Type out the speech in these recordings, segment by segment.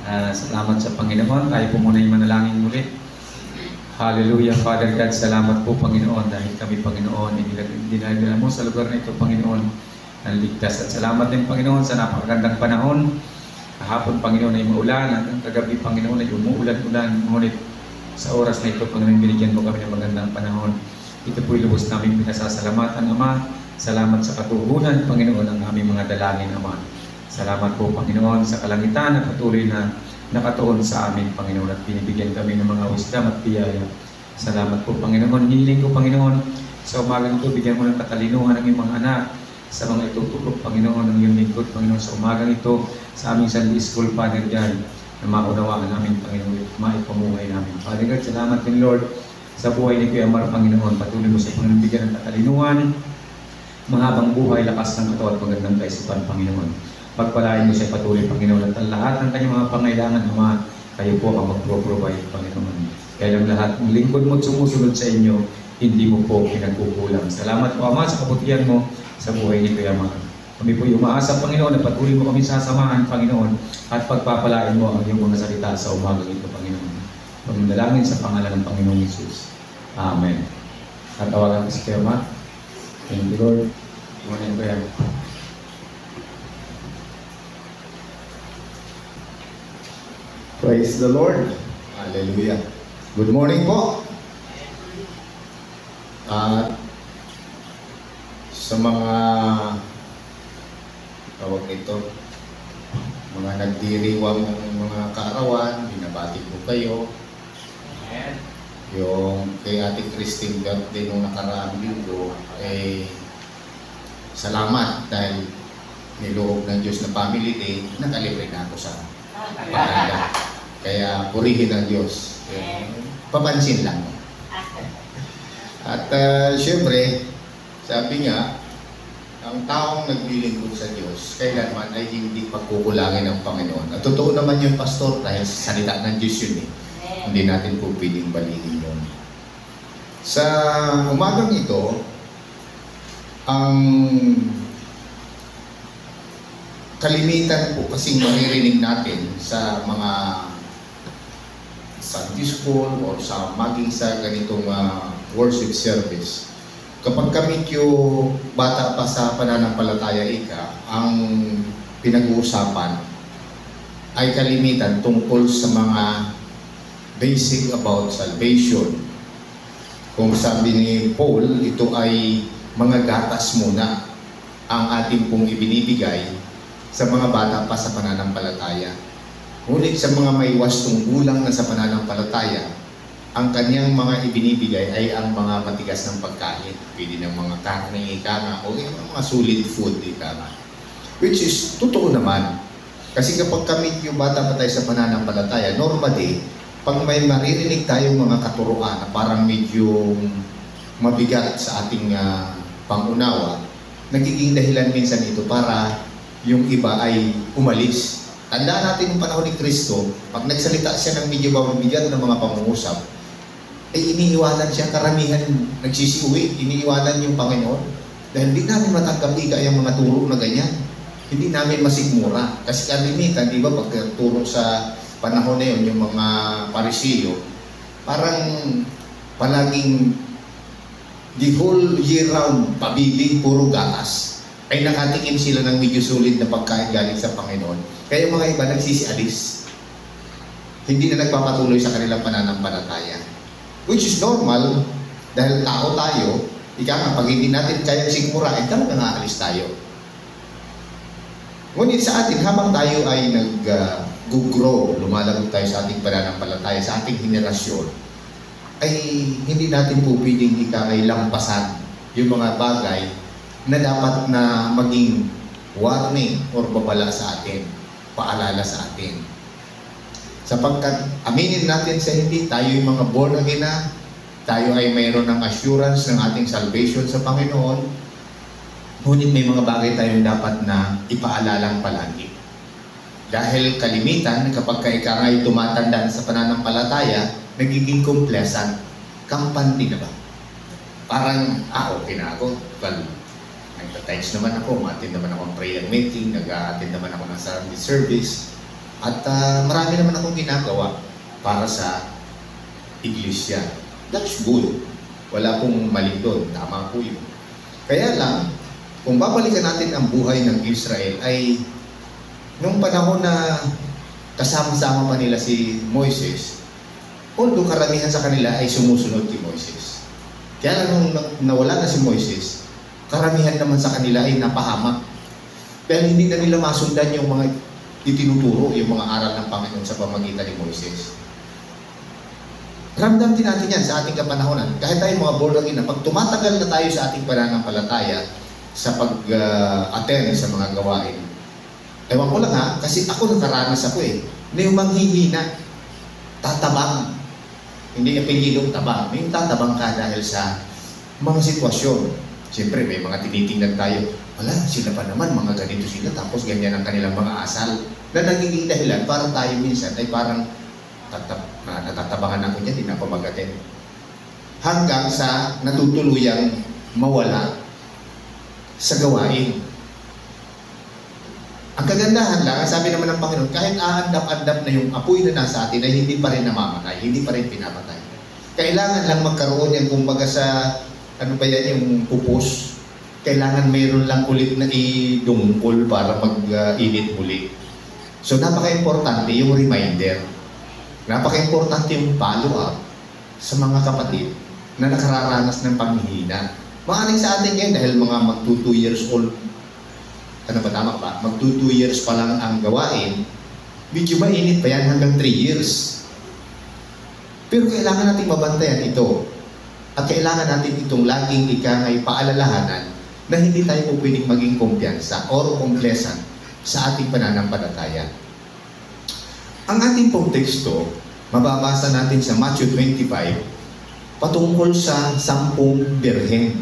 Salamat sa Panginoon. Tayo po muna yung manalangin muli. Hallelujah, Father God. Salamat po, Panginoon, dahil kami, Panginoon, dinagdagan mo sa lugar na ito, Panginoon, ng ligtas. At salamat din, Panginoon, sa napakagandang panahon. Kahapon, Panginoon, ay maulan. At ang kagabi, Panginoon, ay umuulan-ulan. Ngunit sa oras na ito, Panginoon, binigyan mo kami ng magandang panahon. Ito po'y lubos namin pinasasalamatan, Ama. Salamat sa katugunan, Panginoon, ng aming mga dalangin, Ama. Salamat po, Panginoon, sa kalangitan na patuloy na nakatuon sa amin, Panginoon, at binibigyan kami ng mga wisdom at biyaya. Salamat po, Panginoon. Hiling ko, Panginoon, sa umagang ito, bigyan mo ng katalinuhan ng iyong mga anak sa mga itutulog, Panginoon, ng iyong lingkod, Panginoon, sa umagang ito, sa aming Sunday School, Father God, na maunawaan namin, Panginoon, at maipamuhay namin. Father God, salamat din, Lord, sa buhay ni Kuya Mar, Panginoon. Patuloy mo sa Panginoon, bigyan ng katalinuhan, mahabang buhay, lakas ng katawan, magandang kaisipan, Panginoon. Pagpalain mo siya patuloy, Panginoon, at ang lahat ng kanyang mga pangailangan, Ama, kayo po ang mag-provide, Panginoon. Kaya ang lahat ng lingkod mo at sumusunod sa inyo, hindi mo po pinagkukulang. Salamat po, Ama, sa kabutihan mo sa buhay ni Kuya Mar. Kami po umaasa, Panginoon, na patuloy mo kami sasamahan, Panginoon, at pagpapalain mo ang iyong mga salita sa umagang ito, Panginoon. Pagdalangin sa pangalan ng Panginoong Hesus. Amen. At tawagan ko si Kuya Mar. Thank you, Lord. Morning, Kuya. Praise the Lord. Hallelujah. Good morning po. Sa mga tawag nito, mga nagdiriwang ng mga kaarawan, binabati ko kayo. Amen. Yung kay Ate Christine birthday nung nakaraang linggo, salamat dahil niloob ng Diyos na family day, nakalibre na ako sa pagkanda. Kaya purihin ang Diyos. Papansin lang. At syempre, sabi nga, ang taong naglilingkod sa Diyos, kailanman ay hindi pagkukulangin ng Panginoon. At totoo naman yung pastor dahil salita ng Diyos yun eh. Hindi natin po piling balingin yun. Sa umagang ito, ang kalimitan po kasing maririnig natin sa mga Sunday school o sa maging sa ganitong worship service. Kapag kami bata pa sa pananampalataya ang pinag-uusapan ay kalimitan tungkol sa mga basic about salvation. Kung sabi ni Paul, ito ay mga gatas muna ang ating pong ibinibigay sa mga bata pa sa pananampalataya. Ngunit sa mga may wastong gulang na sa pananampalataya, ang kanyang mga ibinibigay ay ang mga matigas ng pagkain. Pwede ng mga karne, ikama, o yung mga solid food, ikama. Which is, totoo naman. Kasi kapag kami yung bata pa tayo sa pananampalataya, normally, pag may maririnig tayong mga katuruan na parang medyo mabigat sa ating pangunawa, nagiging dahilan minsan ito para yung iba ay umalis. Tandaan natin yung panahon ni Kristo, pag nagsalita siya ng medyo mabigat ng mga pangungusap, ay iniiwanan siya, karamihan nagsisiuwi, iniiwanan yung Panginoon. Dahil hindi namin matanggap yung mga turo na ganyan. Hindi namin masigmura. Kasi kalimitan, di ba, pagturo sa panahon na yun, yung mga Parisiyo, parang palaging the whole year round, pabibig, puro gatas, ay nakatikim sila ng medyo sulit na pagkain galing sa Panginoon. Kaya yung mga iba nagsisi-alis. Hindi na nagpapatuloy sa kanilang pananampalataya. Which is normal, dahil tao tayo, pag hindi natin kaya sigmurain, talagang aalis tayo. Ngunit sa atin, habang tayo ay nag-grow, lumalago tayo sa ating pananampalataya, sa ating henerasyon, ay hindi natin po pwedeng ay lampasan yung mga bagay na dapat na maging warning or babala sa atin, paalala sa atin. Sapagkat aminin natin sa hindi, tayo yung mga born again na, tayo ay mayroon ng assurance ng ating salvation sa Panginoon, ngunit may mga bagay tayong dapat na ipaalalang palagi. Dahil kalimitan, kapag ka ay tumatanda sa pananampalataya, nagiging complacent. Kampante na ba? Parang, okay na ako. Well, nagta-text naman ako, ma-attend naman ako ng prayer meeting, nag-attend naman ako ng Sunday service. At marami naman akong ginagawa para sa iglesia. That's good. Wala pong mali doon. Tama po yun. Kaya lang, kung babalikan natin ang buhay ng Israel ay nung panahon na kasama-sama pa nila si Moises, although karamihan sa kanila ay sumusunod kay Moises. Kaya lang nung nawala na si Moises, karamihan naman sa kanila ay napahamak. Dahil hindi na nila masundan yung mga itinuturo, yung mga aral ng Panginoon sa pamagitan ni Moises. Ramdam din natin yan sa ating kapanahonan. Kahit tayo mga born again na pag tumatagal na tayo sa ating pananampalataya sa pag-attend sa mga gawain. Ewan ko lang ha, kasi ako nakaranas ako na yung manghihina, tatabang. Hindi apelidong tabang. May tatabang ka dahil sa mga sitwasyon. Siyempre, may mga tinitingnan tayo. Wala, sila pa naman, mga ganito sila, tapos ganyan ang kanilang mga asal. Na nagiging dahilan, parang tayo minsan ay parang natatabangan ako dyan, hindi na ako mag-attend. Hanggang sa natutuluyang mawala sa gawain. Ang kagandahan lang, sabi naman ng Panginoon, kahit aandap-andap na yung apoy na nasa atin ay hindi pa rin namamatay, hindi pa rin pinamatay. Kailangan lang magkaroon yan, kumbaga sa, ano ba yan, yung pupus. Kailangan mayroon lang ulit na idungkol para mag-init muli. So, napaka-importante yung reminder. Napaka-importante yung follow-up sa mga kapatid na nakararanas ng panghihina. Maaring sa atin ngayon dahil mga mag-2 years old, ano ba tama ba? Mag-2 years pa lang ang gawain, medyo mainit pa yan hanggang 3 years. Pero kailangan natin mabantayan ito. At kailangan natin itong laging ikangay paalalahanan na hindi tayo po pwedeng maging kumpiyansa or complacent sa ating pananampalataya. Ang ating pong teksto, mababasa natin sa Matthew 25, patungkol sa 10 birhen.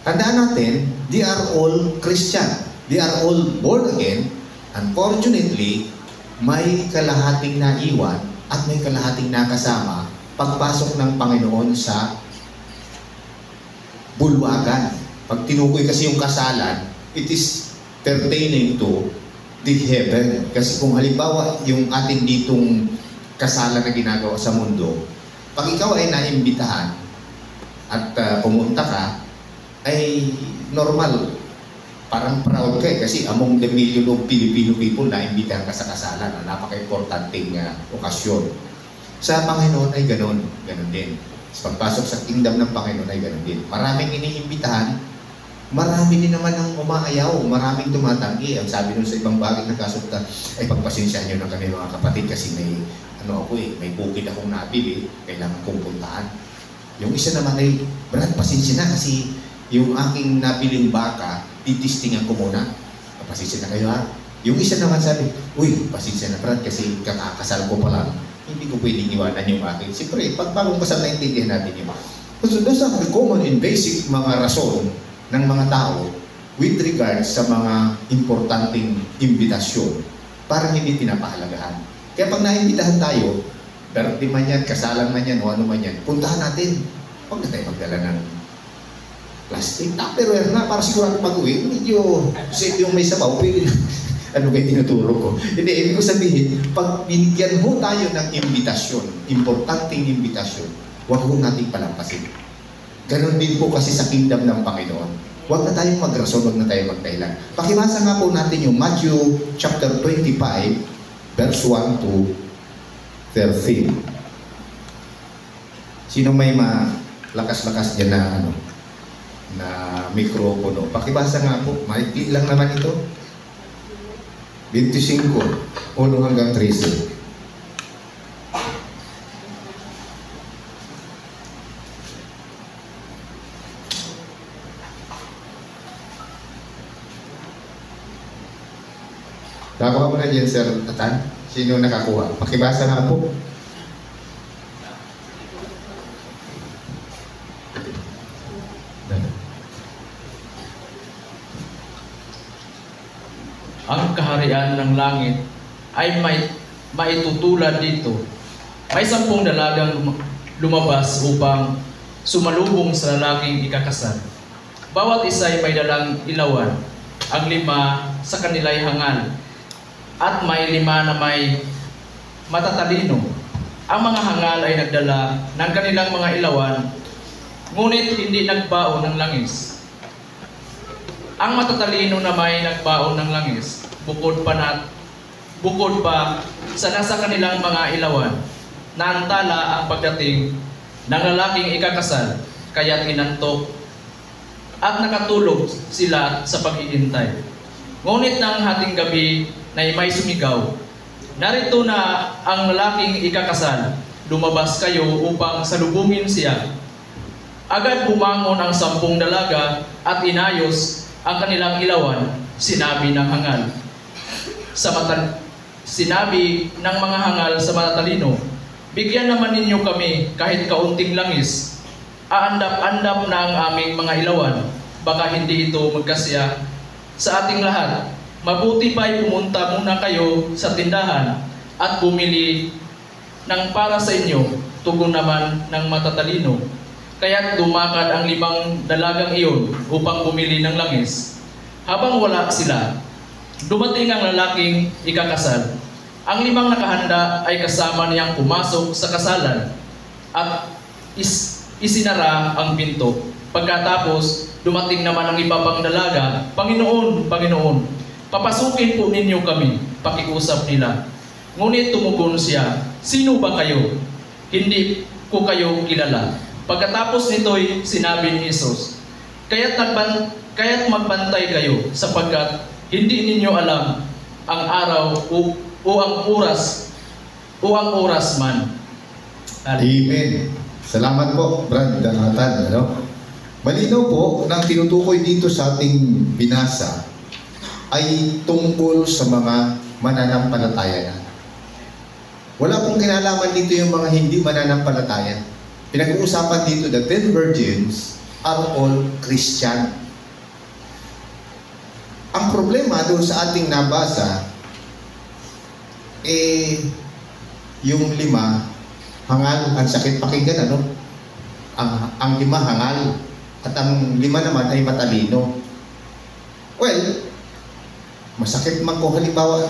Tandaan natin, they are all Christian. They are all born again. Unfortunately, may kalahating naiwan at may kalahating nakasama pagpasok ng Panginoon sa bulwagan. Pag tinukoy kasi yung kasalan, it is pertaining to the heaven. Kasi kung halimbawa yung ating ditong kasalan na ginagawa sa mundo, pag ikaw ay naimbitahan at pumunta ka, ay normal. Parang proud ka kasi among the million of Filipino people na imbitahan ka sa kasalan. Napaka-importanting okasyon. Sa Panginoon ay ganon din. Sa pagpasok sa kingdom ng Panginoon ay ganon din. Maraming iniimbitahan, marami din naman ang umaayaw, maraming tumatanggi. Ang sabi nun sa ibang bagay na kasulta, ay pagpasensyahan nyo ng kami mga kapatid kasi may may bukid akong nabili, kailangan kong puntahan. Yung isa naman ay, Brad, pasensya na kasi yung aking nabiling baka, titistingan ko muna. Pasensya na kayo ha. Yung isa naman sabi, uy, pasensya na Brad kasi kakakasal ko pa lang. Hindi ko pwedeng iwanan yung akin. Siyempre, pag bagong kasal na intindihan natin yun. So, those are the common and basic mga rason ng mga tao with regards sa mga importanteng imbitasyon para hindi pinapahalagahan. Kaya pag naimbitahan tayo, birthday man yan, kasalan man yan, o ano man yan, puntahan natin. Huwag na tayo magdala ng plastic. Tupperware na, para sigurado pag-uwi, medyo safe yung may sabaw, pwede ano ba yung tinuturo ko? Hindi, ibig ko sabihin, pag binigyan ho tayo ng imbitasyon, importanteng imbitasyon, huwag ho natin palampasin. Ganon din po kasi sa kingdom ng Panginoon. Huwag na tayong magrason, huwag na tayong magdahilan. Pakibasa nga po natin yung Matthew chapter 25, verse 1 to 13. Sino may malakas-lakas dyan na mikropono? Pakibasa nga po, maikli lang naman ito. 25, 1 hanggang 13. Nakuha mo na dyan, Sir Atan? Sino nakakuha? Pakibasa nga po. Ang kaharian ng langit ay maitutulad dito. May 10 dalagang lumabas upang sumalubong sa lalaking ikakasal. Bawat isa ay may dalang ilawan. Ang 5 sa kanila'y hangal. at may 5 na may matatalino. Ang mga hangal ay nagdala ng kanilang mga ilawan, ngunit hindi nagbaon ng langis. Ang matatalino na may nagbaon ng langis, bukod pa sa nasa kanilang mga ilawan, naantala ang pagdating ng lalaking ikakasal, kaya't inantok at nakatulog sila sa paghihintay. Ngunit ng hating gabi na may sumigaw, "Narito na ang lalaking ikakasal, lumabas kayo upang salubungin siya." Agad bumangon ang 10 dalaga at inayos ang kanilang ilawan. Sinabi ng mga hangal sa matatalino, "Bigyan naman ninyo kami kahit kaunting langis. Aandap-andap na ang aming mga ilawan, baka hindi ito magkasya sa ating lahat. Mabuti pa'y pumunta muna kayo sa tindahan at bumili ng para sa inyo." Tugon naman ng matatalino, kaya't lumakad ang 5 dalagang iyon upang bumili ng langis. Habang wala sila, dumating ang lalaking ikakasal. Ang 5 nakahanda ay kasama niyang pumasok sa kasalan at isinara ang pinto. Pagkatapos, dumating naman ang iba pang dalaga, "Panginoon, Panginoon, papasukin po ninyo kami," pakiusap nila. Ngunit tumugon siya, "Sino ba kayo? Hindi ko kayo kilala." Pagkatapos nito'y sinabi ni Jesus, Kaya't magbantay kayo, sapagkat hindi ninyo alam ang araw o ang oras man." Amen. Salamat po, Brad Tan. Malinaw po na ang tinutukoy dito sa ating binasa ay tungkol sa mga mananampalataya na. Wala pong kinalaman dito yung mga hindi mananampalataya. Pinag-uusapan dito, the 10 virgins are all Christian. Ang problema doon sa ating nabasa, yung 5, hangal, ang sakit pakinggan, ano? Ang 5 hangal, at ang 5 naman ay matalino. Well, masakit man kung halimbawa,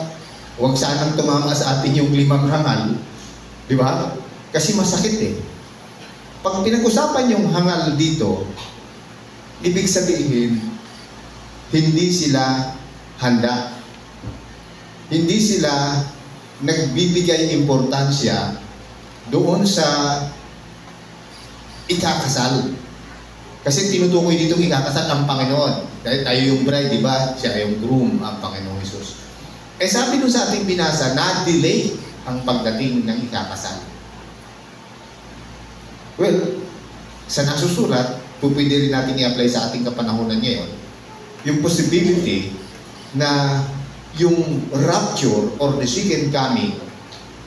huwag sanang tumama sa atin yung 5 hangal, di ba? Kasi masakit eh. Pag pinag-usapan yung hangal dito, ibig sabihin, hindi sila handa. Hindi sila nagbibigay importansya doon sa ikakasal. Kasi tinutukoy dito ikakasal ang Panginoon. Dahil tayo yung bride, di ba? Siya yung groom, ang Panginoong Hesus. Sabi doon sa ating binasa, na-delay ang pagdating ng ikakasal. Well, sa nasusulat, pwede rin natin i-apply sa ating kapanahonan ngayon, yung possibility na yung rapture or the second coming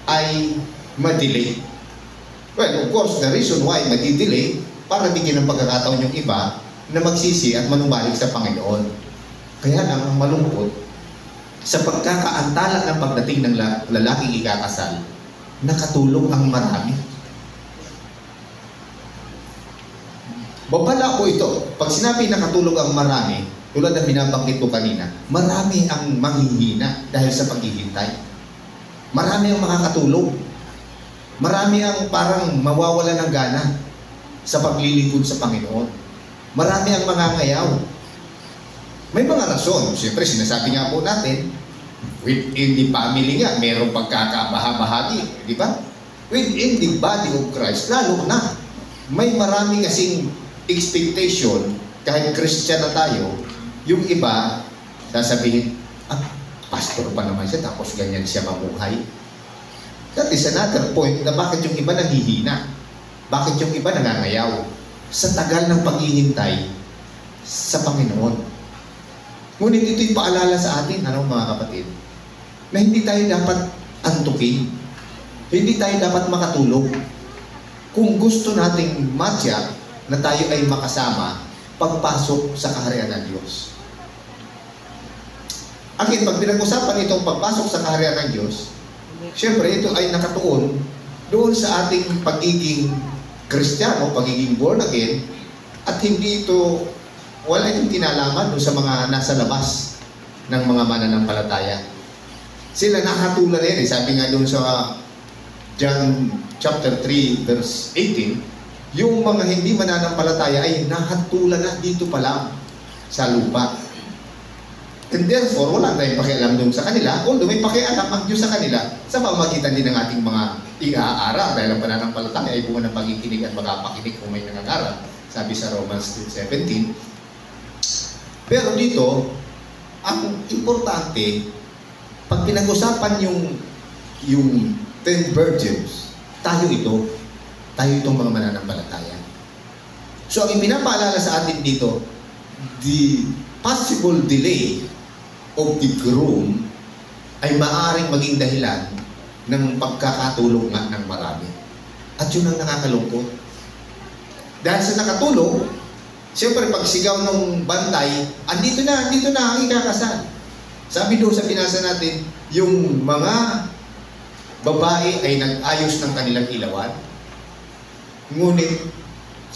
ay ma-delay. Well, of course, the reason why ma-delay, para bigyan ng pagkakataon yung iba na magsisi at manumbalik sa Panginoon. Kaya lang, ang malungkot, sa pagkakaantala ng pagdating ng lalaking ikakasal, nakatulong ang marami. Babala po ito. Pag sinabi nakatulog ang marami, tulad ng binabanggit ko kanina, marami ang manghihina dahil sa paghihintay. Marami ang makakatulog. Marami ang parang mawawala ng gana sa paglilingkod sa Panginoon. Marami ang mangangayaw. May mga rason. Siyempre, sinasabi nga po natin, within the family nga, mayroong pagkakabaha-bahagi. Di ba? Within the body of Christ, lalo na. May marami kasing expectation, kahit Christian na tayo, yung iba, sasabihin, pastor pa naman siya, tapos ganyan siya mabuhay. That is another point na bakit yung iba naghihina. Bakit yung iba nangangayaw? Sa tagal ng paghihintay sa Panginoon. Ngunit ito'y paalala sa atin, mga kapatid, na hindi tayo dapat antukin. Hindi tayo dapat makatulog. Kung gusto nating matyak na tayo ay makasama pagpasok sa kaharian ng Diyos. Again, pag pinag-usapan itong pagpasok sa kaharian ng Diyos, siyempre ito ay nakatuon doon sa ating pagiging Kristiyano, pagiging born again, at hindi ito, wala itong kinalaman doon sa mga nasa labas ng mga mananampalataya. Sila nahatulan na yan. Sabi nga doon sa John chapter 3 verse 18, yung mga hindi mananampalataya ay nahatulan na dito pa lang sa lupa. And therefore, wala tayong pakialam doon sa kanila, although may pakialam ang Diyos sa kanila sa pamamagitan din ng ating mga i-aaral dahil ang pananampalataya ay bunga ng pagkikinig at magapakinig kung may nangangaral, sabi sa Romans 3:17. Pero dito, ang importante, pag pinag-usapan yung 10 virgins, tayo itong mga mananampalataya. So, ang ipinapaalala sa atin dito, the possible delay of the groom ay maaaring maging dahilan ng pagkakatulog nga ng marami. At yun ang nakakalungkot. Dahil sa nakatulog, siyempre pag sigaw ng bantay, andito na ang ikakasal. Sabi doon sa binasa natin, yung mga babae ay nag-ayos ng kanilang ilawan, ngunit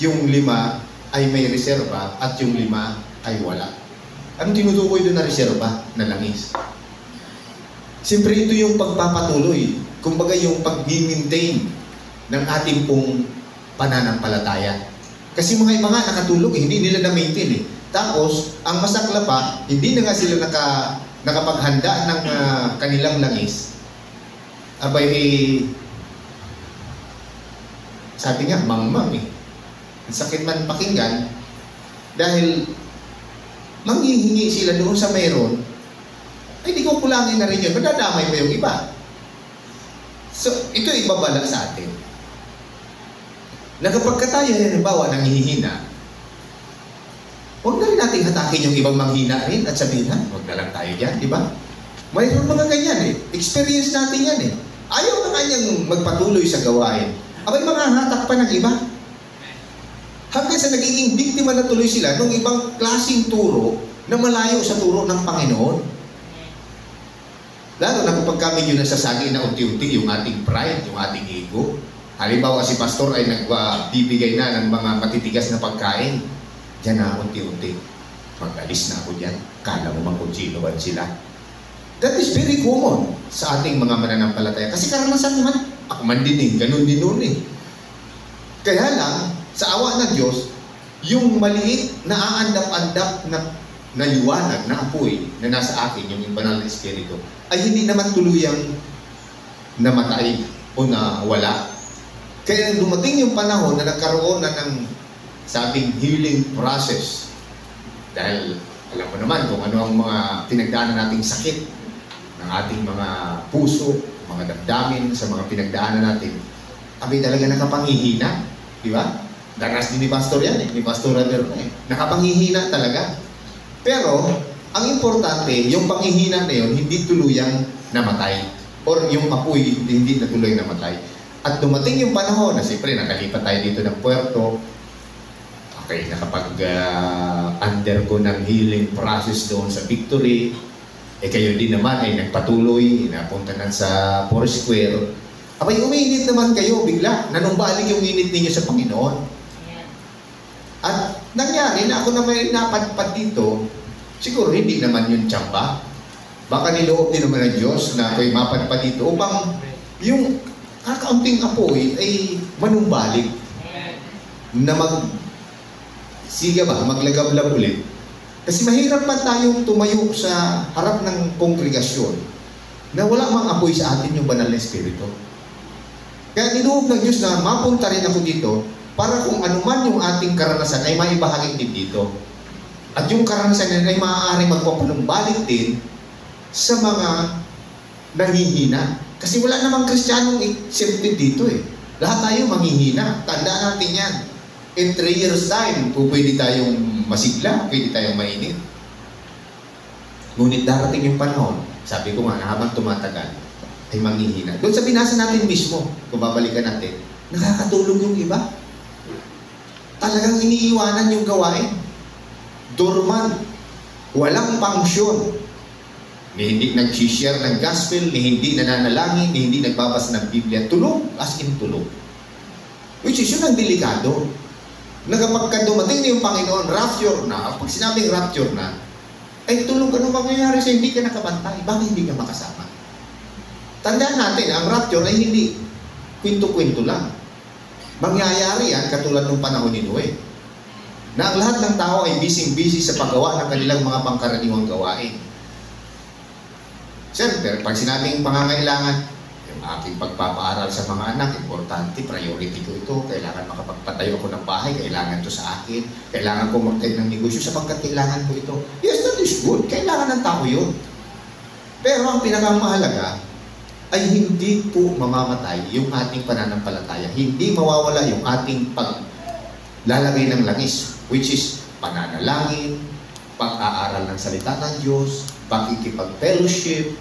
yung 5 ay may reserba at yung 5 ay wala. Anong tinutukoy doon na reserba? Na langis. Siyempre ito yung pagpapatuloy. Kumbaga yung pag-maintain ng ating pong pananampalataya. Kasi mga iba nga nakatulog, hindi nila na-maintain eh. Tapos, ang masakla pa, hindi na nga sila nakapaghanda ng kanilang langis. Abay, sabi nga, mangmang eh. Ang sakit man pakinggan, dahil manghihingi sila doon sa mayroon, ay di ko kulangin na rin yun, madadamay pa yung iba. So, ito ibabala sa atin. Na kapag tayo, halimbawa, nanghihina, huwag na rin natin hatakin yung ibang manghina rin at sabihin, huwag na lang tayo dyan, di ba? Mayroon mga ganyan eh. Experience natin yan eh. Ayaw na kanyang magpatuloy sa gawain. Abay, mga hatak pa ng iba. Hanggang sa nagiging biktima na tuloy sila ng ibang klaseng turo na malayo sa turo ng Panginoon. Lalo na kapag kami yun nasasagi na unti-unti yung ating pride, yung ating ego. Halimbawa si pastor ay nagbibigay na ng mga matitigas na pagkain. Diyan na unti-unti. Mag-alis na ako dyan. Kala mo man kung sino ba sila. That is very common sa ating mga mananampalataya. Kasi karanasan naman, ako man din eh, ganun din noon eh. Kaya lang, sa awa ng Diyos, yung maliit na aandap-andap na liwanag, na apoy, na nasa akin, yung banal na Espiritu, ay hindi naman tuluyang namatay o nawala. Kaya dumating yung panahon na nagkaroon na ng sabing healing process. Dahil alam mo naman kung ano ang mga pinagdaanan nating sakit ng ating mga puso, mga damdamin, sa mga pinagdaanan natin. Kami talaga nakapanghihina. Di ba? Danas din ni Pastor yan eh. Ni Pastor Radero eh. Nakapanghihina talaga. Pero, ang importante, yung panghihina na yun, hindi tuluyang namatay. Or yung apoy, hindi na tuluyang namatay. At dumating yung panahon na siyempre nakalipat tayo dito ng puerto. Okay, nakapag-undergo ng healing process doon sa Victory. Kayo din naman ay nagpatuloy, napunta na sa Foursquare. Abay, umiinit naman kayo bigla. Nanumbalik yung init ninyo sa Panginoon. At nangyari na ako na may napadpad dito, siguro hindi naman yung tsamba. Baka niloob din naman ng Diyos na ako'y mapadpad dito upang yung kakaunting apoy ay manumbalik. Na maglagab-lab ulit. Kasi mahirap man tayong tumayo sa harap ng kongregasyon na wala mang apoy sa atin yung banal na Espiritu. Kaya niloob ng Diyos na mapunta rin ako dito para kung anuman yung ating karanasan ay maibahagi din dito. At yung karanasan ay maaaring magpapanumbalik din sa mga nanghihina. Kasi wala namang Kristiyanong accepted dito eh. Lahat tayo manghihina. Tandaan natin yan. In 3 years time, pwede tayong masigla, pwede tayong mainit. Ngunit darating yung panahon, sabi ko nga, habang tumatagal, ay manghihina. Doon sa binasa natin mismo, kung babalikan natin, nakakatulog yung iba. Talagang iniiwanan yung gawain. Dormant. Walang function. Ni hindi nag-share ng gospel, ni hindi nananalangin, ni hindi nagbabasa ng Biblia. Tulog, as in tulog. Which is yun ang delikado. Na kapag dumating na yung Panginoon, rapture na, pag sinabing rapture na, ay tulog, ano mangyayari sa hindi ka nakabantay? Bakit hindi ka makasama? Tandaan natin, ang rapture ay hindi kwento-kwento lang. Mangyayari yan katulad ng panahon ni Noe, na ang lahat ng tao ay busy-busy sa paggawa ng kanilang mga pangkaraniwang gawain. Siyempre, pag sinabing pangangailangan, yung aking pagpapaaral sa mga anak, importante, priority ko ito, kailangan makapagpatayo ako ng bahay, kailangan ito sa akin, kailangan ko magtayo ng negosyo sapagkat kailangan ko ito. Yes, that is good. Kailangan ng tao yun. Pero ang pinakamahalaga ay hindi po mamamatay yung ating pananampalataya. Hindi mawawala yung ating paglalagay ng langis, which is pananalangin, pag-aaral ng salita ng Diyos, pakikipag-fellowship,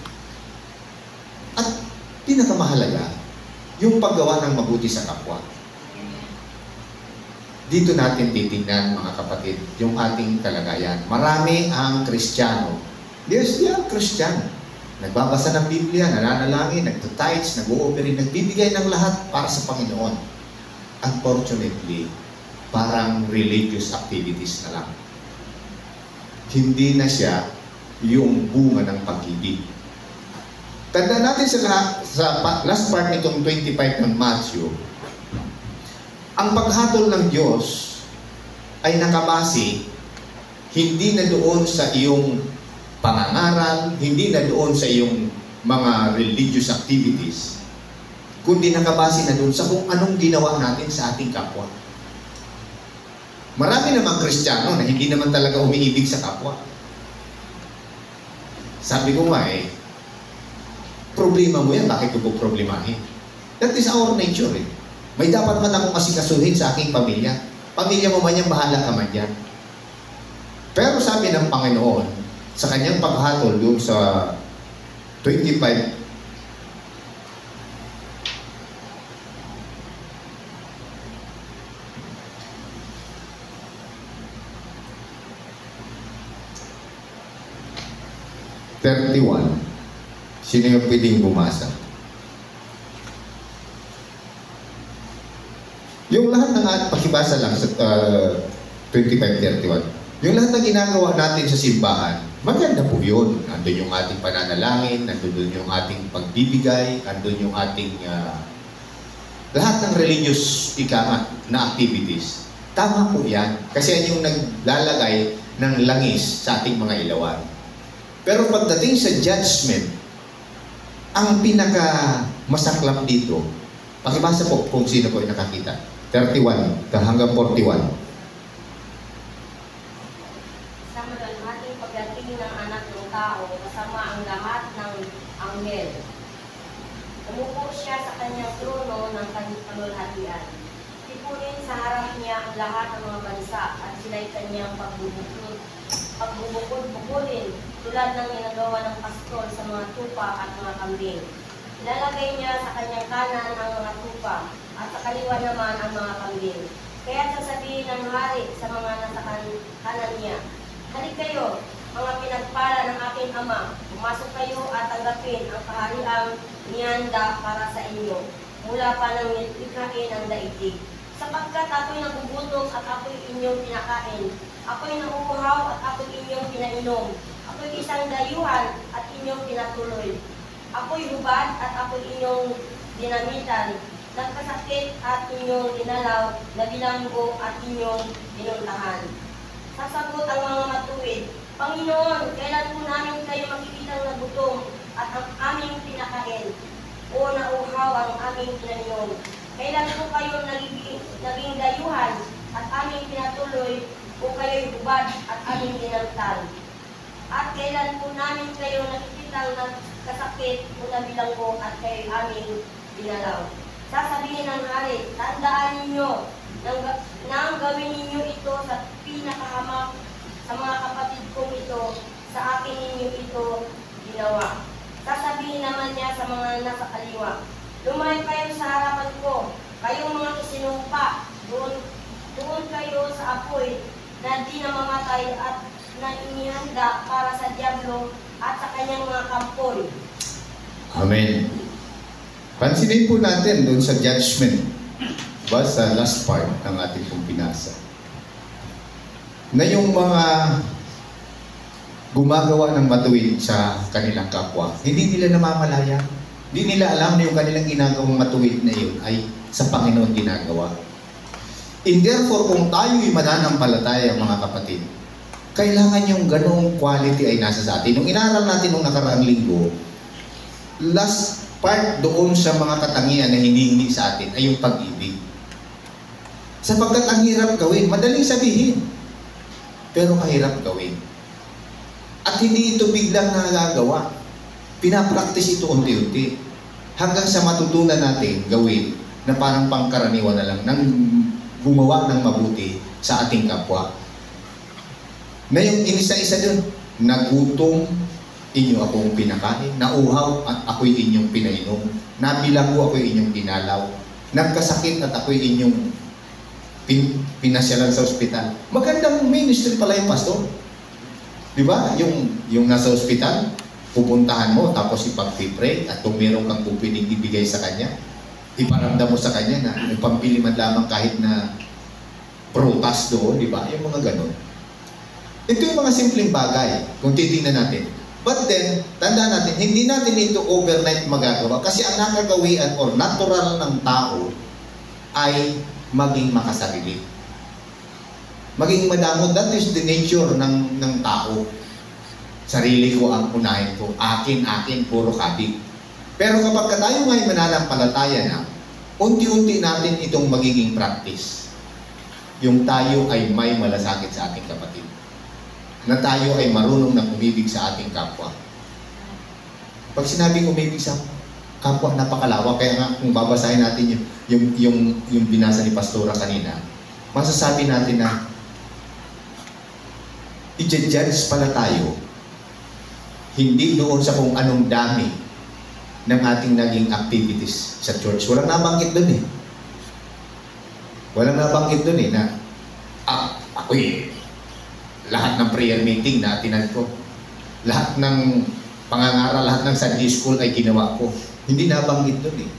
at pinakamahalaga, yung paggawa ng mabuti sa kapwa. Dito natin titingnan, mga kapatid, yung ating kalagayan. Marami ang Kristiyano. Yes, they are Christian. Nagbabasa ng Biblia, nananalangin, nagtatites, nag-ooperate, nagbibigay ng lahat para sa Panginoon. Unfortunately, parang religious activities na lang. Hindi na siya yung bunga ng pag-ibig. Tandaan natin sa last part nitong 25 ng Matthew, ang paghatol ng Diyos ay nakabase hindi na doon sa iyong pangangaral, hindi na doon sa iyong mga religious activities, kundi nakabase na doon sa kung anong ginawa natin sa ating kapwa. Marami namang Kristiyano na hindi naman talaga umiibig sa kapwa. Sabi ko nga problema mo yan, bakit ko po problemahin? That is our nature May dapat man akong asikasuhin sa aking pamilya. Pamilya mo man yan, bahala ka man yan. Pero sabi ng Panginoon, sa kanyang paghatol doon sa 25, sino yung pwedeng bumasa? Yung lahat ng pakibasa lang sa 25:31. Yung lahat ng ginagawa natin sa simbahan, maganda po yun. Nandun yung ating pananalangin, nandun yung ating pagbibigay, nandun yung ating lahat ng religious na activities. Tama po yan. Kasi yan yung naglalagay ng langis sa ating mga ilawan. Pero pagdating sa judgment, ang pinaka masaklap dito, pakibasa po kung sino po yung nakakita. 31 hanggang 41. Sama ng ating pagdating ng anak ng tao, kasama ang lahat ng anghel. Umupo siya sa kanyang trono ng kalulhatian. Tipunin sa harap niya ang lahat ng mga bansa at sila'y kanyang pagbubukod-bukulin tulad ng ginagawa ng pastol sa mga tupa at mga kambing. Ilalagay niya sa kanyang kanan ang mga tupa at sa kaliwa naman ang mga kambing. Kaya sasabihin ng hari sa mga nasa kanan niya, "Halik kayo, mga pinagpala ng aking ama, pumasok kayo at tanggapin ang kahariang nihanda para sa inyo, mula pa nang likhain ang daigdig. Sapagkat ako'y nagugutom at ako'y inyong pinakain, ako'y nauuhaw at ako'y inyong pinainom, ako'y isang dayuhan at inyong pinatuloy, ako'y hubad at ako'y inyong dinamitan, nagkasakit at inyong dinalaw, nabilanggo at inyong pinuntahan." Sasagot ang mga matuwid, "Panginoon, kailan po namin kayo makikitang nagutom at ang aming pinakain, o nauuhaw ang aming pinainom? Kailan po kayo naging dayuhan at aming pinatuloy, o kayo'y hubad at aming dinamtan? At kailan po namin kayo nakikitang nagkasakit o nabilanggo at kayo'y aming dinalaw?" Sasabihin ng hari, "Tandaan ninyo nang gawin ninyo ito sa pinakahamak sa mga kapatid kong ito, sa akin ninyo ito ginawa." Sasabihin naman niya sa mga nasa kaliwa, "Lumayo kayo sa harapan ko, kayong mga isinumpa, doon kayo sa apoy na di namamatay at na inihanda para sa diablo at sa kanyang mga kampoy." Amen. Pansinin po natin doon sa judgment, sa last part ng ating pong binasa, na yung mga gumagawa ng matuwid sa kanilang kapwa, hindi nila namamalaya. Hindi nila alam na yung kanilang ginagawang matuwid na yun ay sa Panginoon ginagawa. And therefore, kung tayo'y mananampalataya, mga kapatid, kailangan yung ganong quality ay nasa sa atin. Nung inaral natin nung nakaraang linggo, last part doon sa mga katangian na hindi sa atin ay yung pag-ibig. Sapagkat ang hirap gawin, madaling sabihin, pero mahirap gawin. At hindi ito biglang nagagawa. Pinapraktis ito unti-unti. Hanggang sa matutunan natin gawin na parang pangkaraniwan na lang nang gumawa ng mabuti sa ating kapwa. Na yung inisa-isa dun, nagutom, inyo akong pinakain, nauhaw at ako'y inyong pinainom, nabilanggo ako'y inyong dinalaw, nagkasakit at ako'y inyong pinasyalan sa ospital. Magandang ministry pala yung pastor. Di ba? Yung nasa ospital, pupuntahan mo tapos ipag-pray at kung meron kang pwedeng ibigay sa kanya, iparamdam mo sa kanya na nagpambili man lamang kahit na prutas doon, di ba? Yung mga ganun. Ito yung mga simpleng bagay kung titingnan natin. But then, tandaan natin, hindi natin ito overnight magagawa kasi ang nakagawian or natural ng tao ay maging makasarili. Maging madamot, that is the nature ng tao. Sarili ko ang unahin ko, akin, puro kabig. Pero kapag tayo ngayon mananampalataya na, unti-unti natin itong magiging practice. Yung tayo ay may malasakit sa ating kapatid. Na tayo ay marunong na umibig sa ating kapwa. Pag sinabing umibig sa kapwa, napakalawak. Kaya nga, kung babasahin natin yung binasa ni Pastora kanina, masasabi natin na i-judge pala tayo hindi doon sa kung anong dami ng ating naging activities sa church. Walang nabanggit doon eh. Walang nabanggit doon eh na ako lahat ng prayer meeting na atinan ko. Lahat ng pangangaral, lahat ng Sunday school ay ginawa ko. Hindi nabanggit doon eh.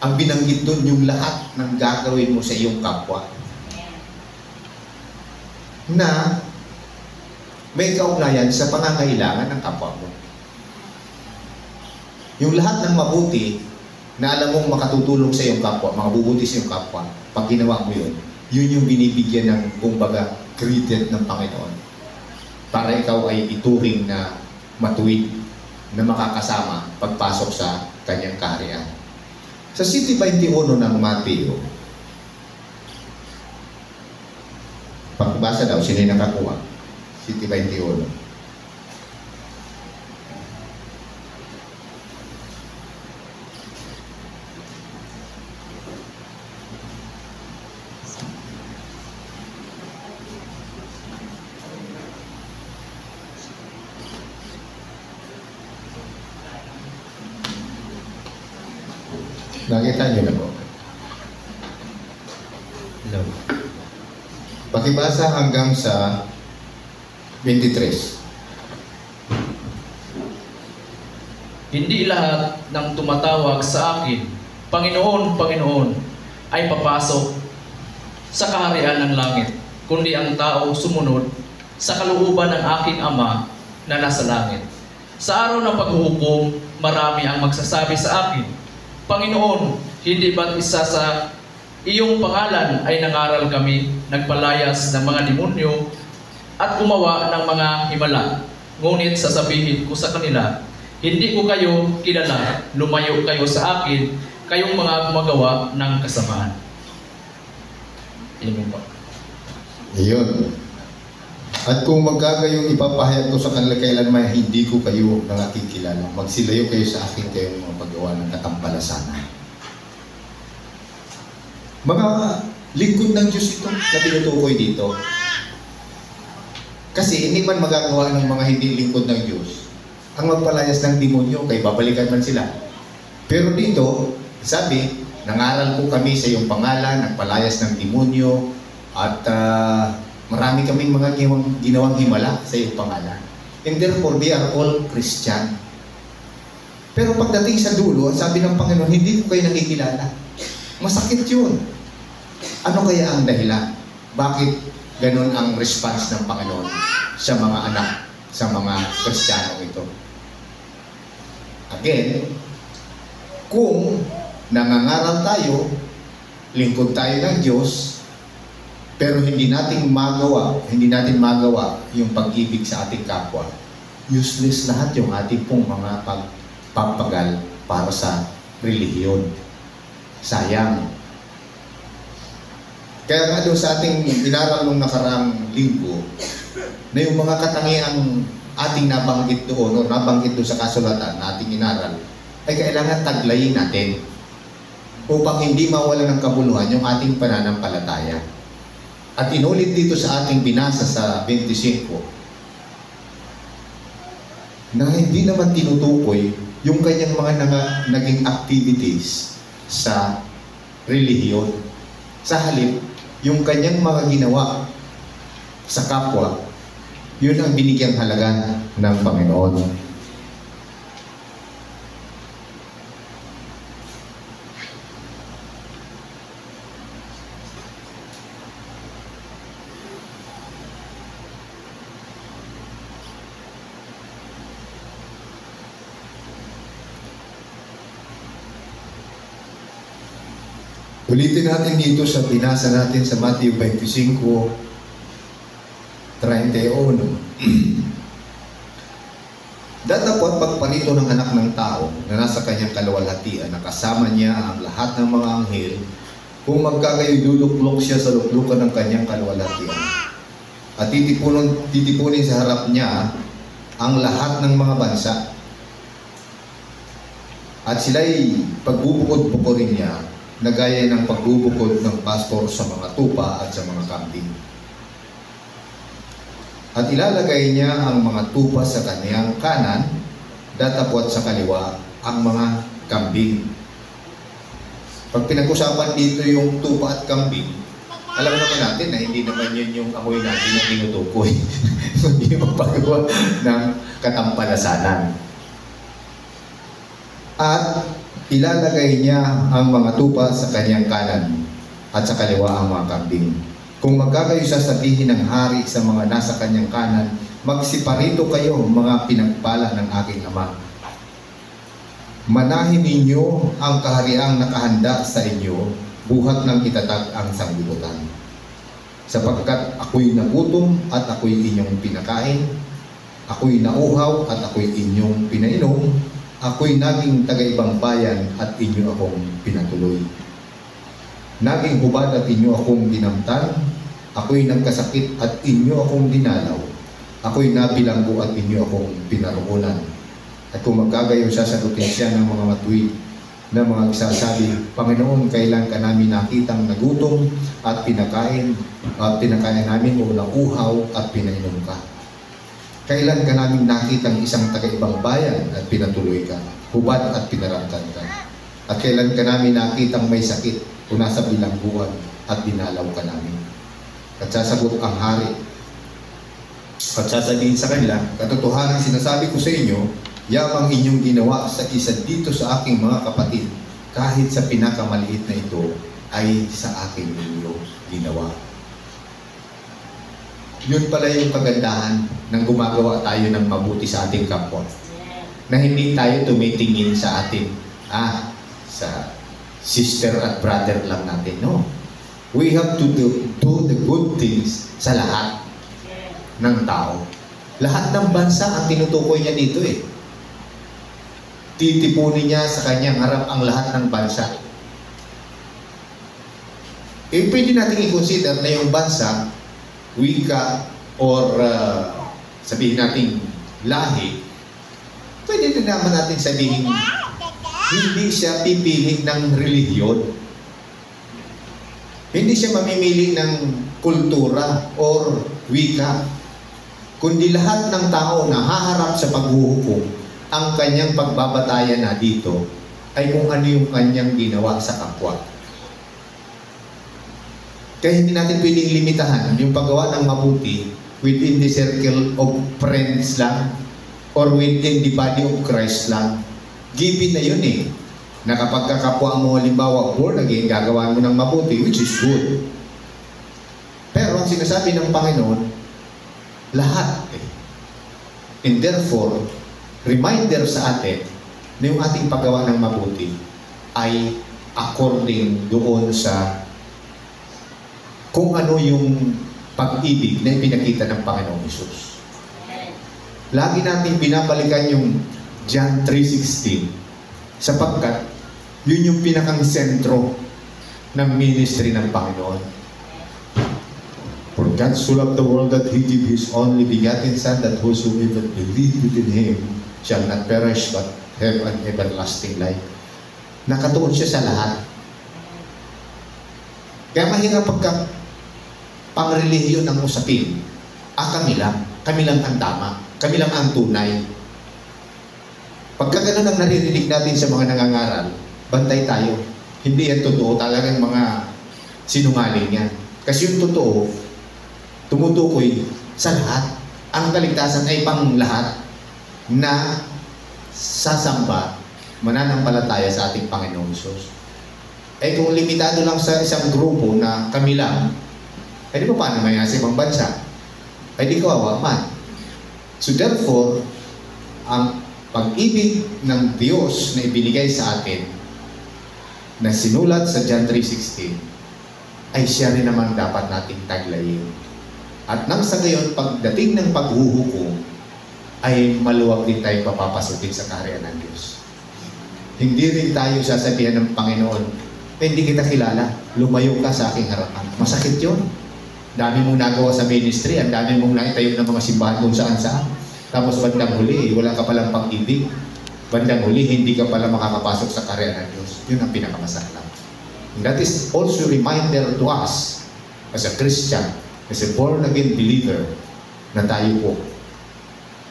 Ang binanggit doon yung lahat ng gagawin mo sa iyong kapwa. Na may kaugnayan sa pangangailangan ng kapwa mo. Yung lahat ng mabuti na alam mong makatutulong sa iyong kapwa, makabubuti sa iyong kapwa, pag ginawa mo yun, yun yung binibigyan ng, kumbaga, credit ng Panginoon. Para ikaw ay ituring na matuwid, na makakasama pagpasok sa kanyang kaharian. Sa City 21 ng Mateo, pakibasa daw, sino yung nakakuha? City 21. Nakita niyo na po? Hello. Pakibasa hanggang sa 23. Hindi lahat ng tumatawag sa akin, Panginoon, Panginoon, ay papasok sa kaharian ng langit, kundi ang tao sumunod sa kalooban ng aking Ama na nasa langit. Sa araw ng paghuhukom, marami ang magsasabi sa akin, Panginoon, hindi ba't isa sa iyong pangalan ay nangaral kami, nagpalayas ng mga demonyo, at gumawa ng mga himala? Ngunit sasabihin ko sa kanila, hindi ko kayo kilala, lumayo kayo sa akin, kayong mga gumagawa ng kasamaan. Amen po. Iyon. At kung magkagayong ipapahayag ko sa kanila kailanman, hindi ko kayo nakikilala. Magsilayo kayo sa akin, kayong mga paggawa ng katampalasanan. Mga lingkod ng Diyos ito na tinutukoy dito. Kasi hindi man magagawa ng mga hindi lingkod ng Diyos ang magpalayas ng demonyo, kay babalikan man sila. Pero dito, sabi, nangaral po kami sa iyong pangalan, nagpalayas ng demonyo, at marami kaming mga ginawang himala sa iyong pangalan. And therefore, they are all Christian. Pero pagdating sa dulo, sabi ng Panginoon, hindi ko kayo nakikilala. Masakit yun. Ano kaya ang dahilan? Bakit ganun ang response ng Panginoon sa mga anak, sa mga Kristiyano ito? Again, kung nangangaral tayo, lingkod tayo ng Diyos, pero hindi natin magawa yung pag-ibig sa ating kapwa, useless lahat yung ating pong mga pagpapagal para sa relihiyon. Sayang. Kaya nga doon sa ating inaral nung nakaraang linggo, na yung mga katangiang ating nabanggit doon, o nabanggit doon sa kasulatan na ating inaral, ay kailangan taglayin natin upang hindi mawala ng kabuluhan yung ating pananampalataya. At inulit dito sa ating binasa sa 25, na hindi naman tinutukoy yung kanyang mga naging activities sa relihiyon. Sa halip, yung kanyang mga ginawa sa kapwa, yun ang binigyang halaga ng Panginoon. Ulitin natin dito sa binasa natin sa Matthew 25:31. Datapot pagparito ng anak ng tao na nasa kanyang kaluwalhatian na kasama niya ang lahat ng mga anghel, kung magkagayoy duluklok siya sa luklukan ng kanyang kaluwalhatian. At titipunin sa harap niya ang lahat ng mga bansa. At sila'y pagbubukod-bukurin niya na gaya ng pagbubukod ng pastor sa mga tupa at sa mga kambing. At ilalagay niya ang mga tupa sa kaniyang kanan, datapwat sa kaliwa ang mga kambing. Pag pinag-usapan dito yung tupa at kambing, alam naman natin na hindi naman yun yung amoy natin na tinutukoy. Hindi mapagawa ng katampalasanan. At ilalagay niya ang mga tupa sa kanyang kanan at sa kaliwa ang mga kambing. Kung magkakayo sasabihin ng hari sa mga nasa kanyang kanan, magsiparito kayo mga pinagpala ng aking ama. Manahin ninyo ang kahariang nakahanda sa inyo, buhat ng itatag ang sanglibutan. Sapagkat ako'y nagutom at ako'y inyong pinakain, ako'y nauhaw at ako'y inyong pinainom, ako'y naging taga-ibang bayan at inyo akong pinatuloy. Naging hubad at inyo akong dinamtan, ako'y nagkasakit at inyo akong dinalaw, ako'y nabilanggo at inyo akong pinaroonan. At kung magkagayo, sasagutin siya ng mga matuwid na mga nagsasabi, Panginoon, kailan ka namin nakitang nagutom at pinakain namin o nauhaw at pinainom ka? Kailan ka namin nakitang isang taga-ibang bayan at pinatuloy ka, hubad at pinaramtan ka? At kailan ka namin nakitang may sakit o nasa bilangguan at dinalaw ka namin? At sasagot ang hari at sasabihin sa kanila, katotohanan sinasabi ko sa inyo, yamang inyong ginawa sa isa dito sa aking mga kapatid, kahit sa pinakamaliit na ito, ay sa akin ninyo ginawa. Yun pala yung kagandahan ng gumagawa tayo ng mabuti sa ating kapwa. Na hindi tayo tumitingin sa ating, sa sister at brother lang natin. No. We have to do the good things sa lahat ng tao. Lahat ng bansa ang tinutukoy niya dito eh. Titipunin niya sa kanyang harap ang lahat ng bansa. Pwede natin i-consider na yung bansa, wika, or sabihin natin lahi, pwede din naman natin sabihin hindi siya pipili ng relihiyon. Hindi siya mamimili ng kultura or wika, kundi lahat ng tao na haharap sa paghuhukom, ang kanyang pagbabatayan na dito ay kung ano yung kanyang ginawa sa kapwa. Kaya hindi natin pwedeng limitahan yung paggawa ng mabuti within the circle of friends lang or within the body of Christ lang. Given na yun eh. Na kapag kakapwa mo halimbawa born again, gagawa mo ng mabuti, which is good. Pero ang sinasabi ng Panginoon, lahat eh. And therefore, reminder sa atin na yung ating paggawa ng mabuti ay according doon sa kung ano yung pag-ibig na ipinakita ng Panginoong Hesus. Lagi natin binabalikan yung John 3:16 sapagkat yun yung pinakang sentro ng ministry ng Panginoon. For God so loved the world that He gave His only begotten Son, that whosoever believeth in Him shall not perish but have an everlasting life. Nakatuon siya sa lahat. Kaya mahirap pagka pangrelihiyon ang usapin. Kami lang ang tama, kami lang ang tunay. Pagka ganun ang naririnig natin sa mga nangangaral, bantay tayo. Hindi yan totoo, talagang mga sinungaling yan. Kasi yung totoo, tumutukoy sa lahat. Ang kaligtasan ay pang lahat na sasamba, mananampalataya sa ating Panginoong Hesus. Eh kung limitado lang sa isang grupo na kami lang, eh di ba paano may nasa ibang bansa? Eh di kawawa man. So therefore, ang pag-ibig ng Diyos na ibinigay sa atin, na sinulat sa John 3:16, ay siya rin naman dapat nating taglayin. At nang sa gayon, pagdating ng paghuhukom, ay maluwag din tayo papapasukin sa kaharian ng Diyos. Hindi rin tayo sasabihan ng Panginoon, hindi kita kilala, lumayo ka sa aking harapan. Masakit yun. Dami mong nagawa sa ministry, ang dami mong naitayo ng mga simbahan kung saan-saan. Tapos bandang huli, wala ka palang pag-ibig. Bandang huli, hindi ka pala makakapasok sa kaharian ng Diyos. Yun ang pinakamasakit. That is also a reminder to us as a Christian, as a born-again believer, na tayo po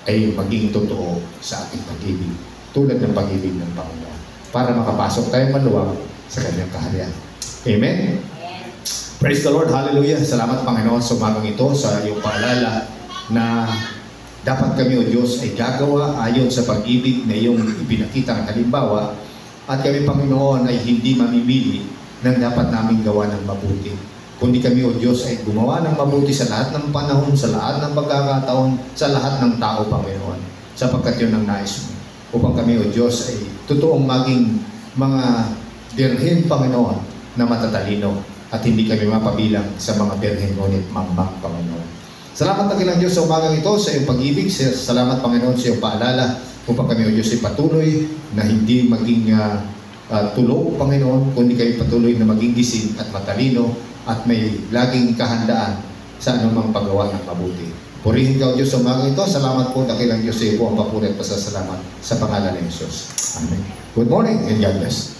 ay maging totoo sa ating pag-ibig, tulad ng pag-ibig ng Panginoon, para makapasok tayo maluwag sa kanyang kaharian. Amen? Praise the Lord, hallelujah. Salamat Panginoon sa umagang ito, sa iyong paalala na dapat kami, O Diyos, ay gagawa ayon sa pag-ibig na iyong ipinakita ng halimbawa, at kami, Panginoon, ay hindi mamimili ng dapat namin gawa ng mabuti. Kundi kami, O Diyos, ay gumawa ng mabuti sa lahat ng panahon, sa lahat ng pagkakataon, sa lahat ng tao, Panginoon, sapagkat yun ang nais mo. Upang kami, O Diyos, ay totoong maging mga birhen, Panginoon, na matatalino, at hindi kami mapabilang sa mga birhen ngunit mangmang, Panginoon. Salamat na kilang Diyos sa umagang ito, sa iyong pag-ibig. Salamat, Panginoon, sa iyong paalala upang kami, O Diyos, ay patuloy na hindi maging tulog, Panginoon, kundi kayo patuloy na maging gising at matalino at may laging kahandaan sa anumang paggawa ng mabuti. Purihin ka, O Diyos, sa umagang ito. Salamat po, dakilang Diyos, sa iyo po ang papuri at pasasalamat sa pangalan ng Jesus. Amen. Good morning and God bless.